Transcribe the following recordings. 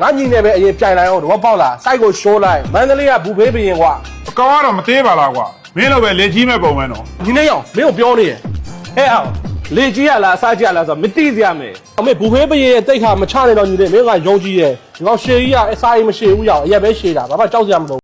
ငါညီနေပဲအရင်ပြိုင်လိုက်အောင်တော့ပေါ့လားစိုက်ကိုရှိုးလိုက်မန္တလေးကဘူဖေးဘရင်ကွာအကောင်ကတော့မသေးပါလားကွာမင်းတို့ပဲလေကြီးမဲ့ပုံပဲနော်ညီနေအောင်မင်းကိုပြောနေရဟဲ့အောင်လေကြီးရလားအစားကြီးရလားဆိုတော့မသိစရာမယ်အမေဘူဖေးဘရင်ရဲ့တိတ်ခါမချနေတော့ညီနေမင်းကယုံကြည်ရဲ့ဒီကောင်ရှေကြီးကအစားကြီးမရှိဘူးရအောင်အရက်ပဲရှေတာဘာမှကြောက်စရာမလို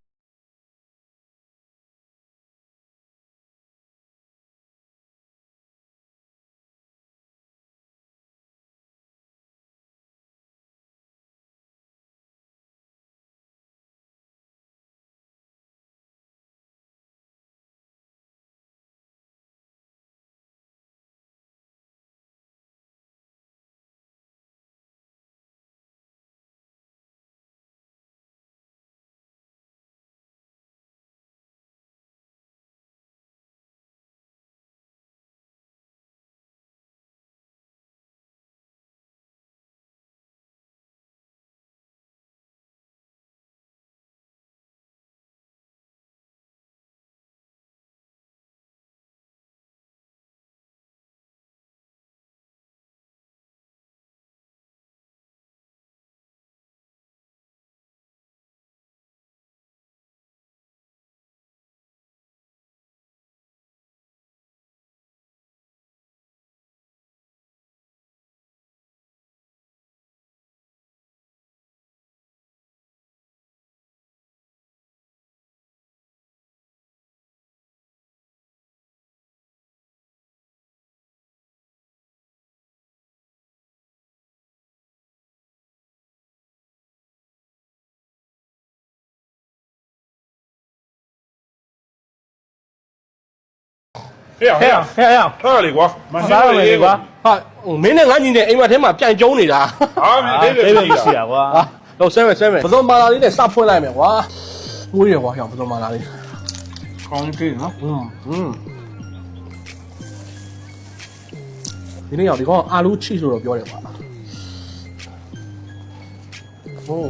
ဟဲ့အောင်ဟုတ်လေကွာမစားရမယ်ကွာဟာမင်းနဲ့ငါညီနေအိမ်မထဲမှာပြိုင်ကျုံးနေတာဟာမင်းလေးပဲရှိတာကွာဟာတော့ဆဲမယ်ပစုံမာလာလေးနဲ့စဖွင့်လိုက်မယ်ကွာကိုးရကွာဟောင်ပစုံမာလာလေးကောင်းကြည့်နော်ဒီနေ့ရောက်ဒီကောင်အာလူချိဆိုတော့ပြောတယ်ကွာဟို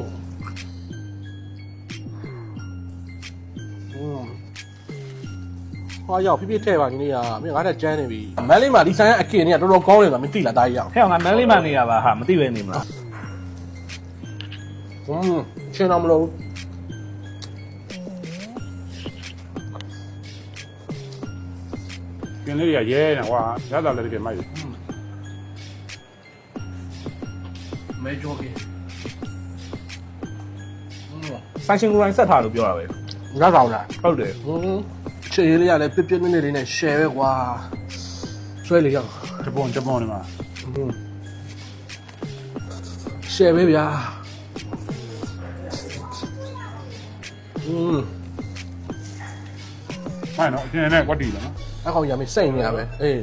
ဟာရောက်ပြထဲပါဒီနေ့ကမင်းငါတက်ကျန်းနေပြီမန်းလေးမှာဒီဆိုင်ကအကင်တွေကတော်တော်ကောင်းတယ်ဆိုတာမသိလားတားကြီးအောင်ဟဲ့ငါမန်းလေးမှနေတာပါဟာမသိပဲနေမလားချင်းတော့မလို့ကျင်းလေးရရဲနေကွာရတာလည်းတကယ်မိုက်တယ်မဲကြောကြီးဆိုင်ရှင်ကိုရိုင်းဆက်ထားလို့ပြောတာပဲရတော့လားဟုတ်တယ်ချေးလေးရလဲပြပြနေနေလေးနဲ့ share ပဲကွာဆွဲလေးရအောင်တပွန်နေမှာshare ပဲဗျာမိုက်နော်အကျင်းနဲ့ကွက်တီတယ်နော်အကောင်ရမယ်စိတ်နေရပဲအေး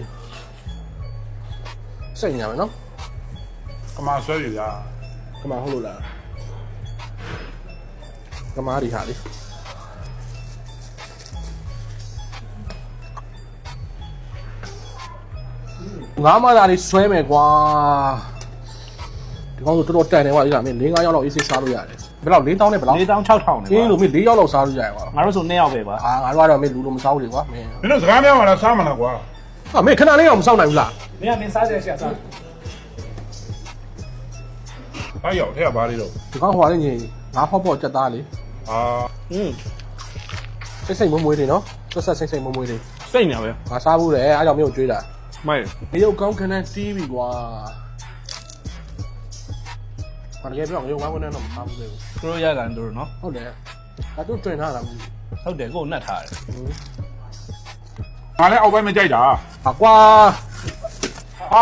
စိတ်နေရမယ်နော်ကမာဆွဲရဗျာကမာဟုတ်လို့လားကမာဒီဟာလေးငါးမသားလေးဆွဲမယ်ကွာဒီကောင်ဆိုတော်တော်တန်တယ်ကွာဒီကမင်း၄-၅ ရောက်တော့အေးဆေးစားလို့ရတယ်ဘယ်လောက်4000နဲ့ဘယ်လောက်4600နဲ့အင်းလို့မင်း4 ရောက်လောက်စားလို့ရတယ်ကွာငါတို့ဆို2ယောက်ပဲပါဟာငါတို့ကတော့မင်းလူလိုမစားဘူးလေကွာမင်းတို့စကားများမှလားစားမလားကွာဟာမင်းခဏလေးတော့မစောင့်နိုင်ဘူးလားမင်းကမင်းစားကြရရှာစားအားရောက်ထဲကဘာလေးတော့ဒီကောင်ဟိုကလည်းညီငါဖောက်ဖောက်ကြက်သားလေစိတ်မွေးမွေးတွေနော်ဆက်စိတ်မွေးမွေးတွေစိတ်နေပဲငါစားဘူးလေအားကြောင့်မင်းကိုကြွေးတာမိုက်ဒီရုပ်ကောင်းခဏတီးပြီကွာဘာလဲပြောရုပ်ကောင်းခဏတော့မစားဘူးလေသူတို့ရကန်တို့နော်ဟုတ်တယ်ဒါတို့တွင်ထားတာမဟုတ်တယ်ကိုယ်နှက်ထားတယ်ငါလည်းအောက်ပိုင်းမကြိုက်တာဟာကွာ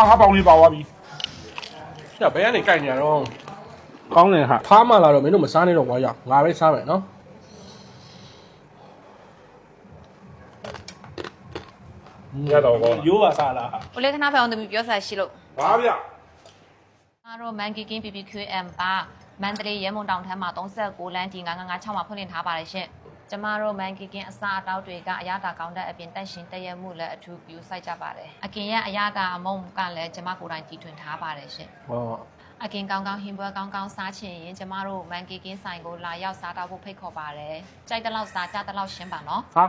ဟာပေါင်လေးပါသွားပြီညဘယ်ကနေကြိုက်နေရတော့ကောင်းတယ်ဟာဖားမှလာတော့မင်းတို့မစားနေတော့ကွာရငါပဲစားမယ်နော်ရတော့ကောရိုးပါစားလားဟာ我来看他朋友那边表示是喽。ဘာဗျ他说满基金 BBQM 八，满德里盐梦当天嘛，东石过兰地啱抢嘛，碰见他把那些。ကျမတို့မန်ကီကင်အစားအသောက်တွေကအရာတာကောင်းတဲ့အပြင်တက်ရှင်တရက်မှုလည်းအထူးပြုစိုက်ကြပါတယ်။အကင်ရဲ့အရာတာအမုံကလည်းကျမကိုယ်တိုင်တည်ထွင်ထားပါတယ်ရှင်။ဟုတ်။အကင်ကောင်းကောင်းဟင်းပွဲကောင်းကောင်းစားချင်ရင်ကျမတို့မန်ကီကင်ဆိုင်ကိုလာရောက်စားတော့ဖို့ဖိတ်ခေါ်ပါတယ်။ကြိုက်တဲ့လောက်စားကြတဲ့လောက်ရှင်းပါနော်။ဟာ